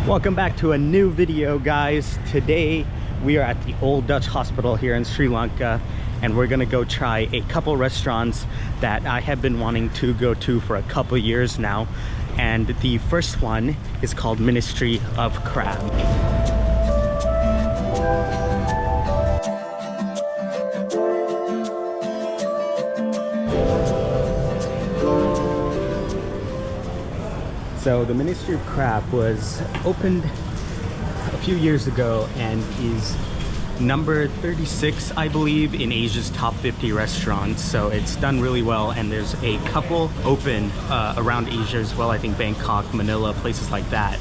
Welcome back to a new video, guys. Today we are at the Old Dutch Hospital here in Sri Lanka, and we're gonna go try a couple restaurants that I have been wanting to go to for a couple years now. And the first one is called Ministry of Crab. So the Ministry of Crab was opened a few years ago and is number 36, I believe, in Asia's top 50 restaurants. So it's done really well, and there's a couple open around Asia as well. I think Bangkok, Manila, places like that.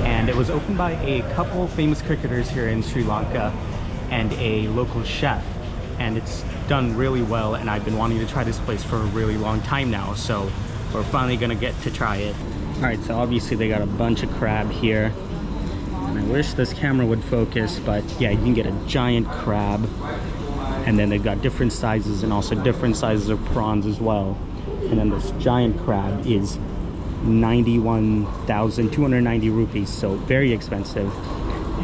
And it was opened by a couple famous cricketers here in Sri Lanka and a local chef. And it's done really well, and I've been wanting to try this place for a really long time now. So we're finally gonna get to try it. All right, so obviously they got a bunch of crab here. And I wish this camera would focus, but yeah, you can get a giant crab. And then they've got different sizes and also different sizes of prawns as well. And then this giant crab is 91,290 rupees, so very expensive.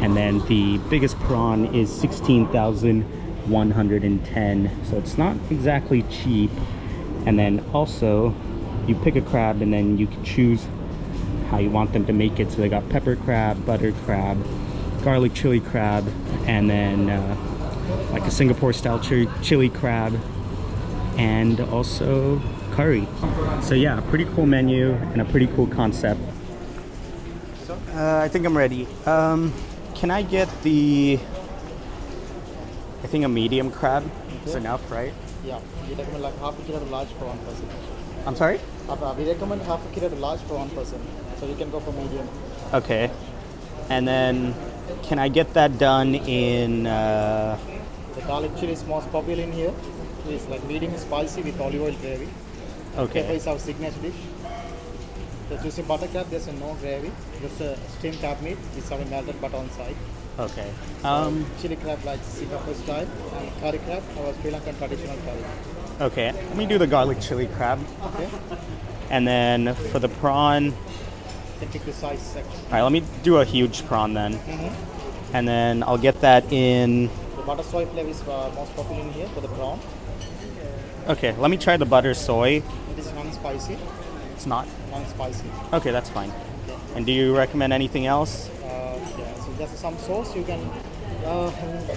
And then the biggest prawn is 16,110, so it's not exactly cheap. And then also, you pick a crab and then you can choose how you want them to make it. So they got pepper crab, butter crab, garlic chili crab, and then like a Singapore style chili crab, and also curry. So yeah, pretty cool menu and a pretty cool concept. I think I'm ready. Can I get I think a medium crab is enough, right? Yeah, we recommend like half a kilo to large for one person. I'm sorry? We recommend half a kilo to large for one person. So you can go for medium. Okay. And then, can I get that done in... The garlic chili is most popular in here. It's like medium spicy with olive oil gravy. Okay. Pepper is our signature dish. The juicy butter crab, there's no gravy. Just a steamed crab meat with some melted butter on side. Okay. Chili crab like Singapore style, and curry crab, our Sri Lankan traditional curry. Okay, let me do the garlic chili crab. Okay. And then for the prawn... You can pick the size section. Alright, let me do a huge prawn then. And then I'll get that in... The butter soy flavor is most popular in here for the prawn. Okay, let me try the butter soy. It is non-spicy. It's not? Non-spicy. Okay, that's fine. Okay. And do you recommend anything else? Yeah, so just some sauce. You can have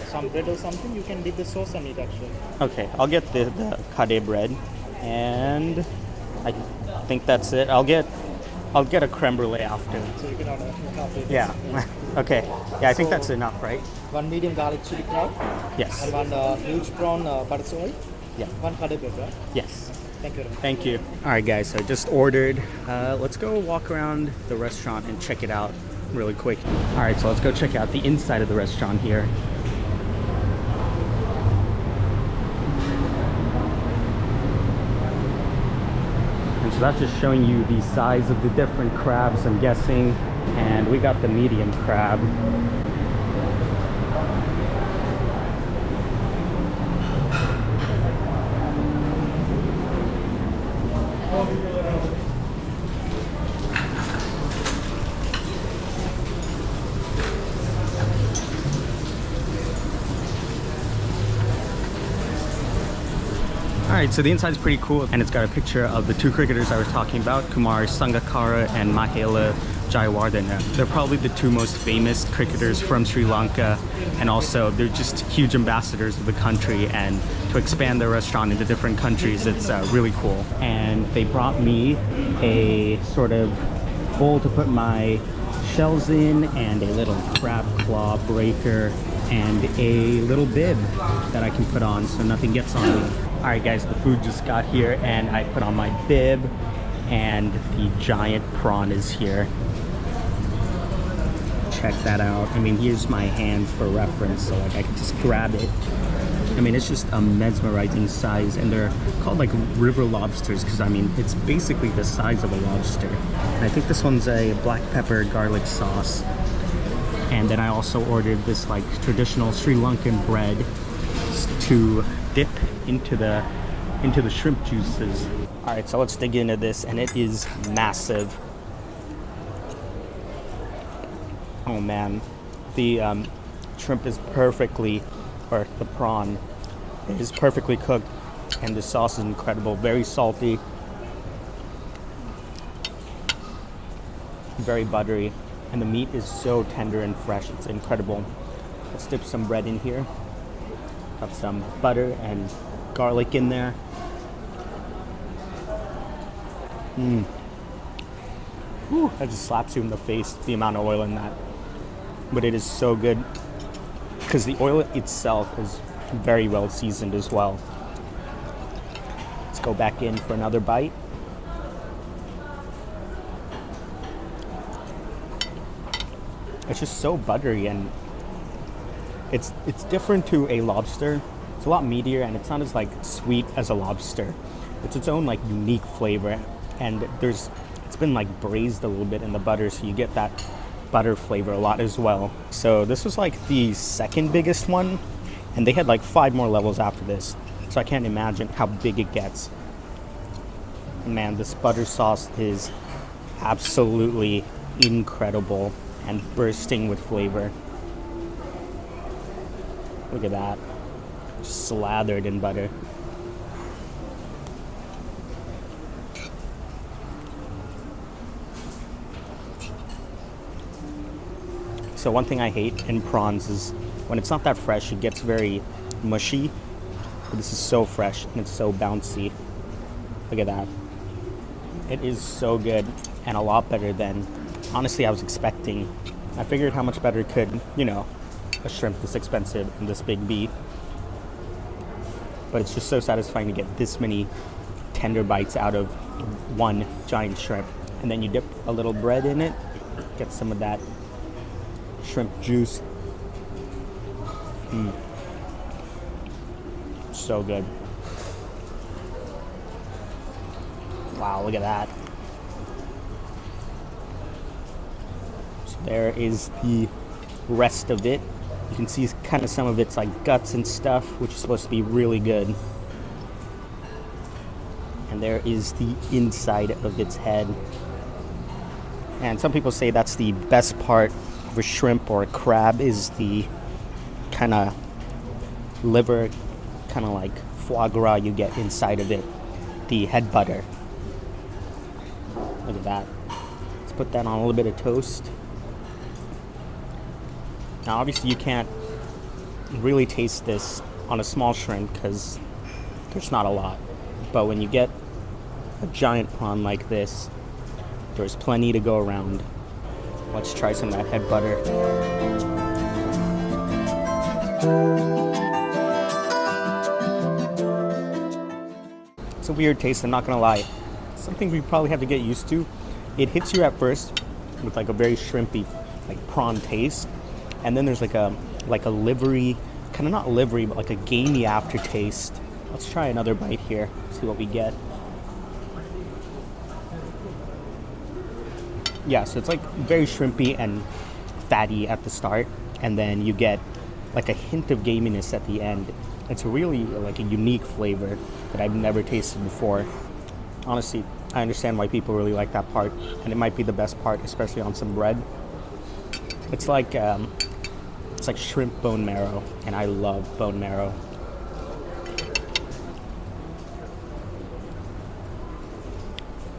some bread or something. You can dip the sauce and eat actually. Okay, I'll get the kade bread. And I think that's it. I'll get a creme brulee after. So you can order after this. Yeah. Okay. Yeah, I think that's enough, right? One medium garlic chili crab. Yes. And one huge prawn butter soy. Yeah. One kade bread, right? Yes. Thank you very much. Thank you. All right, guys, so I just ordered. Let's go walk around the restaurant and check it out really quick. All right, so let's go check out the inside of the restaurant here. And so that's just showing you the size of the different crabs, I'm guessing. And we got the medium crab. Alright, so the inside is pretty cool, and it's got a picture of the two cricketers I was talking about, Kumar Sangakkara and Mahela Jayawardena. They're probably the two most famous cricketers from Sri Lanka, and also they're just huge ambassadors of the country, and to expand their restaurant into different countries, it's really cool. And they brought me a sort of bowl to put my shells in, and a little crab claw breaker, and a little bib that I can put on so nothing gets on me. Alright guys, the food just got here, and I put on my bib, and the giant prawn is here. Check that out. I mean, here's my hand for reference, so like I can just grab it. I mean, it's just a mesmerizing size, and they're called like river lobsters because I mean, it's basically the size of a lobster. And I think this one's a black pepper garlic sauce. And then I also ordered this like traditional Sri Lankan bread to dip into the shrimp juices. All right, so let's dig into this, and it is massive. Oh man, the shrimp is perfectly, or the prawn is perfectly cooked, and the sauce is incredible. Very salty, very buttery, and the meat is so tender and fresh. It's incredible. Let's dip some bread in here. Got some butter and garlic in there. Whew, that just slaps you in the face, the amount of oil in that. But it is so good because the oil itself is very well seasoned as well. Let's go back in for another bite. It's just so buttery, and it's different to a lobster. It's a lot meatier, and it's not as like sweet as a lobster. It's its own like unique flavor, and it's been like braised a little bit in the butter, so you get that butter flavor a lot as well. So this was like the second biggest one, and they had like 5 more levels after this, so I can't imagine how big it gets. Man, this butter sauce is absolutely incredible and bursting with flavor. Look at that, just slathered in butter. So one thing I hate in prawns is when it's not that fresh, it gets very mushy. But this is so fresh and it's so bouncy. Look at that. It is so good and a lot better than, honestly, I was expecting. I figured how much better could, a shrimp this expensive and this big be. But it's just so satisfying to get this many tender bites out of one giant shrimp. And then you dip a little bread in it, get some of that shrimp juice. So good. Wow, look at that. So there is the rest of it. You can see kind of some of its like guts and stuff, which is supposed to be really good. And there is the inside of its head. And some people say that's the best part of a shrimp or a crab, is the kind of liver, kind of like foie gras you get inside of it, the head butter. Look at that. Let's put that on a little bit of toast. Now obviously you can't really taste this on a small shrimp because there's not a lot, but when you get a giant prawn like this, there's plenty to go around. Let's try some of that head butter. It's a weird taste, I'm not gonna lie. It's something we probably have to get used to. It hits you at first with like a very shrimpy, like prawn taste, and then there's like a livery, kind of not livery, but like a gamey aftertaste. Let's try another bite here, see what we get. Yeah, so it's like very shrimpy and fatty at the start, and then you get like a hint of gaminess at the end. It's really like a unique flavor that I've never tasted before. Honestly, I understand why people really like that part, and it might be the best part, especially on some bread. It's like shrimp bone marrow, and I love bone marrow.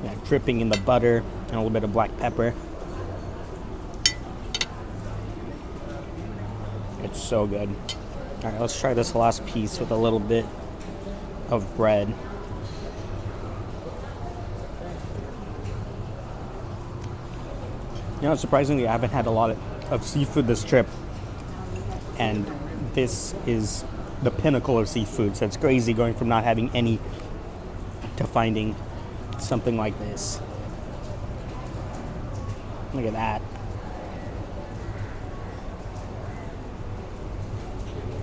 Yeah, dripping in the butter and a little bit of black pepper. It's so good. All right, let's try this last piece with a little bit of bread. Surprisingly, I haven't had a lot of seafood this trip, and this is the pinnacle of seafood, so it's crazy going from not having any to finding something like this. Look at that.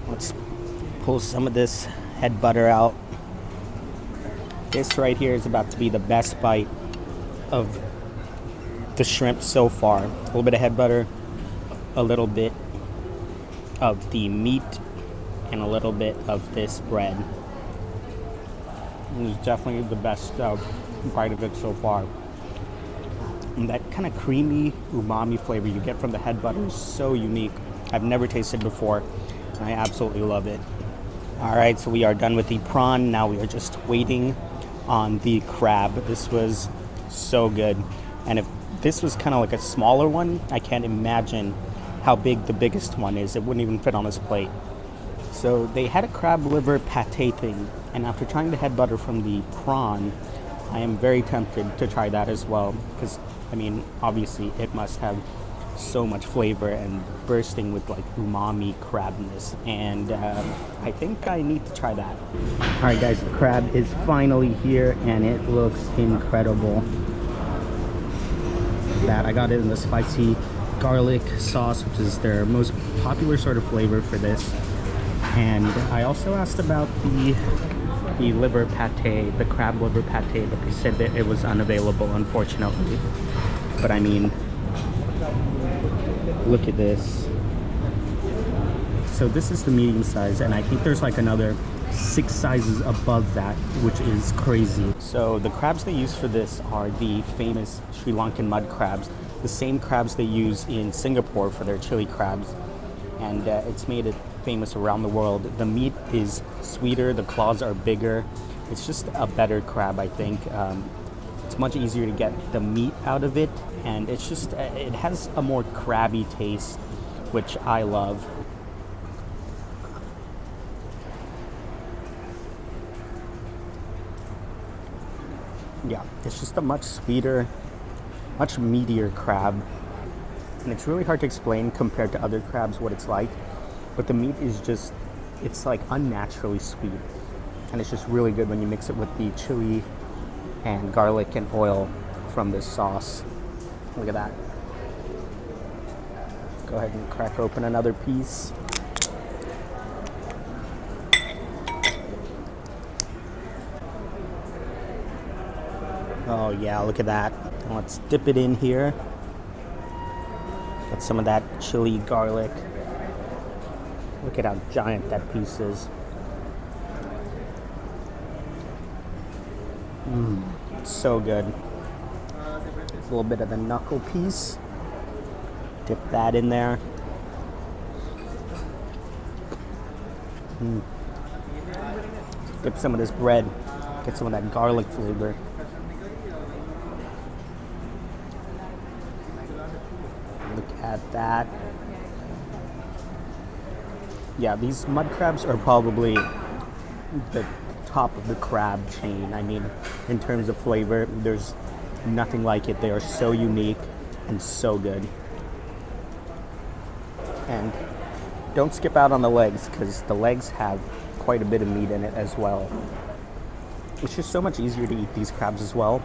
Let's pull some of this head butter out. This right here is about to be the best bite of the shrimp so far. A little bit of head butter, a little bit of the meat, and a little bit of this bread. This is definitely the best bite of it so far. And that kind of creamy umami flavor you get from the head butter is so unique. I've never tasted before, and I absolutely love it. All right, so we are done with the prawn. Now we are just waiting on the crab. This was so good. And if this was kind of like a smaller one, I can't imagine how big the biggest one is. It wouldn't even fit on this plate. So they had a crab liver pate thing, and after trying the head butter from the prawn, I am very tempted to try that as well, because I mean, obviously it must have so much flavor and bursting with like umami crabness, and I think I need to try that. All right guys, the crab is finally here and it looks incredible. That I got it in the spicy garlic sauce, which is their most popular sort of flavor for this. And I also asked about the liver pate, the crab liver pate, but they said that it was unavailable, unfortunately. But I mean, look at this. So this is the medium size, and I think there's like another 6 sizes above that, which is crazy. So the crabs they use for this are the famous Sri Lankan mud crabs, the same crabs they use in Singapore for their chili crabs. And it's made it famous around the world. The meat is sweeter, the claws are bigger. It's just a better crab, I think. It's much easier to get the meat out of it, and it's just, it has a more crabby taste, which I love. Yeah, it's just a much sweeter, much meatier crab. And it's really hard to explain compared to other crabs what it's like. But the meat is just, it's like unnaturally sweet. And it's just really good when you mix it with the chili and garlic and oil from this sauce. Look at that. Go ahead and crack open another piece. Oh yeah, look at that. Let's dip it in here. Get some of that chili garlic. Look at how giant that piece is. It's so good. A little bit of the knuckle piece. Dip that in there. Dip some of this bread. Get some of that garlic flavor. Look at that. Yeah, these mud crabs are probably the top of the crab chain. I mean, in terms of flavor, there's nothing like it. They are so unique and so good. And don't skip out on the legs, because the legs have quite a bit of meat in it as well. It's just so much easier to eat these crabs as well,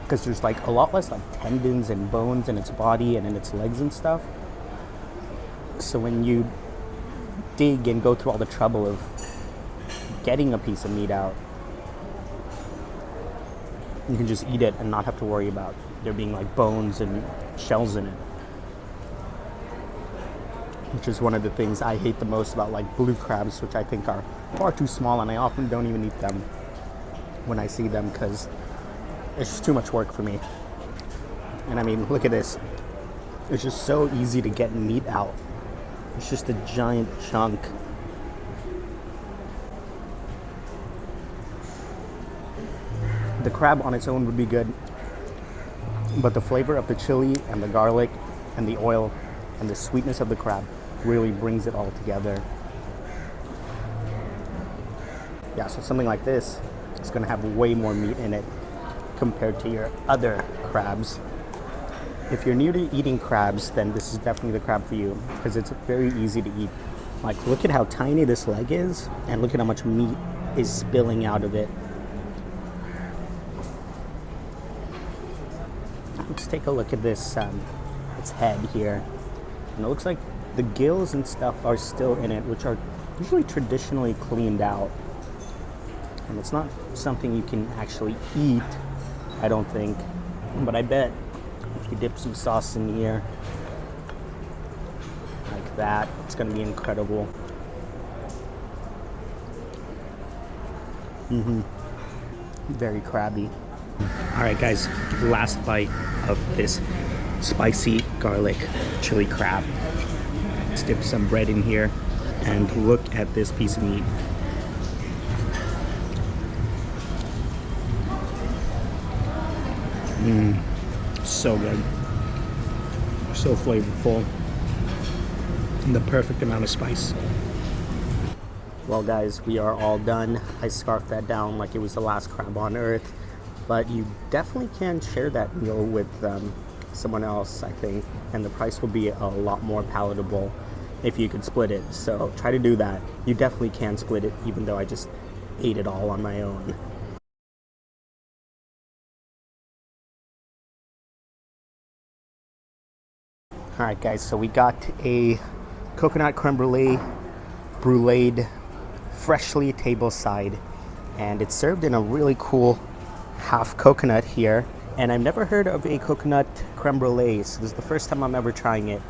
because there's like a lot less like tendons and bones in its body and in its legs and stuff. So when you dig and go through all the trouble of getting a piece of meat out, you can just eat it and not have to worry about there being like bones and shells in it. Which is one of the things I hate the most about like blue crabs, which I think are far too small, and I often don't even eat them when I see them because it's just too much work for me. And I mean, look at this. It's just so easy to get meat out. It's just a giant chunk. The crab on its own would be good, but the flavor of the chili and the garlic and the oil and the sweetness of the crab really brings it all together. Yeah, so something like this is going to have way more meat in it compared to your other crabs. If you're new to eating crabs, then this is definitely the crab for you, because it's very easy to eat. Like, look at how tiny this leg is, and look at how much meat is spilling out of it. Let's take a look at this, its head here. And it looks like the gills and stuff are still in it, which are usually traditionally cleaned out. And it's not something you can actually eat, I don't think. But I bet if you dip some sauce in here, like that, it's gonna be incredible. Very crabby. All right, guys, last bite of this spicy garlic chili crab. Let's dip some bread in here and look at this piece of meat. So good. So flavorful. And the perfect amount of spice. Well, guys, we are all done. I scarfed that down like it was the last crab on earth. But you definitely can share that meal with someone else, I think. And the price will be a lot more palatable if you could split it. So try to do that. You definitely can split it, even though I just ate it all on my own. All right, guys, so we got a coconut creme brulee, bruleed, freshly tableside, and it's served in a really cool half coconut here. And I've never heard of a coconut creme brulee, so this is the first time I'm ever trying it.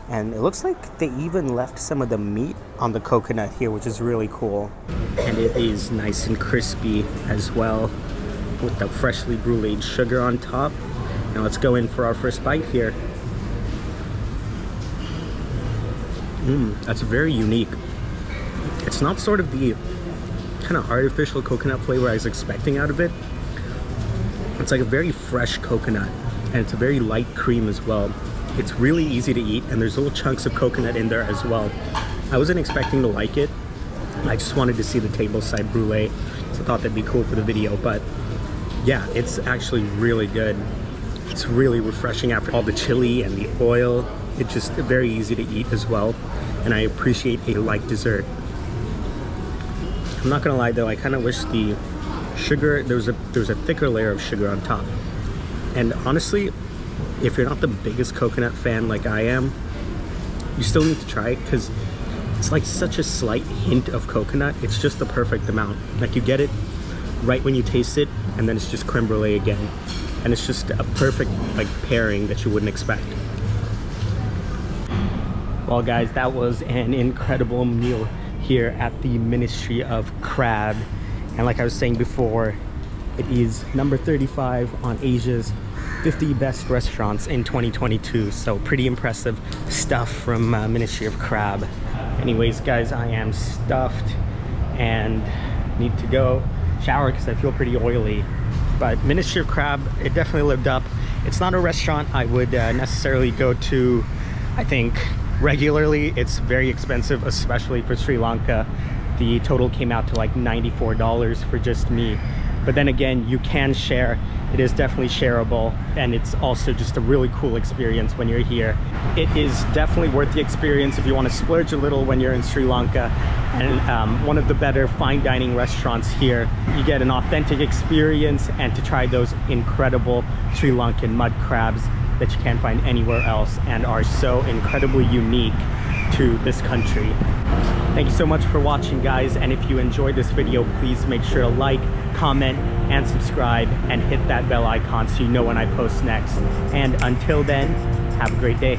And it looks like they even left some of the meat on the coconut here, which is really cool. And it is nice and crispy as well, with the freshly bruleed sugar on top. Now let's go in for our first bite here. That's very unique. It's not sort of the kind of artificial coconut flavor I was expecting out of it. It's like a very fresh coconut, and it's a very light cream as well. It's really easy to eat, and there's little chunks of coconut in there as well. I wasn't expecting to like it. I just wanted to see the tableside brulee, so I thought that'd be cool for the video. But yeah, it's actually really good. It's really refreshing after all the chili and the oil. It's just very easy to eat as well, and I appreciate a light dessert. I'm not gonna lie though, I kind of wish the sugar, there was a thicker layer of sugar on top. And honestly, if you're not the biggest coconut fan like I am, you still need to try it, because it's like such a slight hint of coconut. It's just the perfect amount. Like, you get it right when you taste it, and then it's just creme brulee again. And it's just a perfect like pairing that you wouldn't expect. Well, guys, that was an incredible meal here at the Ministry of Crab. And like I was saying before, it is number 35 on Asia's 50 best restaurants in 2022. So pretty impressive stuff from Ministry of Crab. Anyways, guys, I am stuffed and need to go shower because I feel pretty oily. But Ministry of Crab, it definitely lived up. It's not a restaurant I would necessarily go to, I think, regularly. It's very expensive, especially for Sri Lanka. The total came out to like $94 for just me. But then again, you can share. It is definitely shareable, and it's also just a really cool experience when you're here. It is definitely worth the experience if you want to splurge a little when you're in Sri Lanka. And one of the better fine dining restaurants here. You get an authentic experience, and to try those incredible Sri Lankan mud crabs that you can't find anywhere else and are so incredibly unique to this country. Thank you so much for watching, guys, and if you enjoyed this video, please make sure to like, comment, and subscribe, and hit that bell icon so you know when I post next. And until then, have a great day.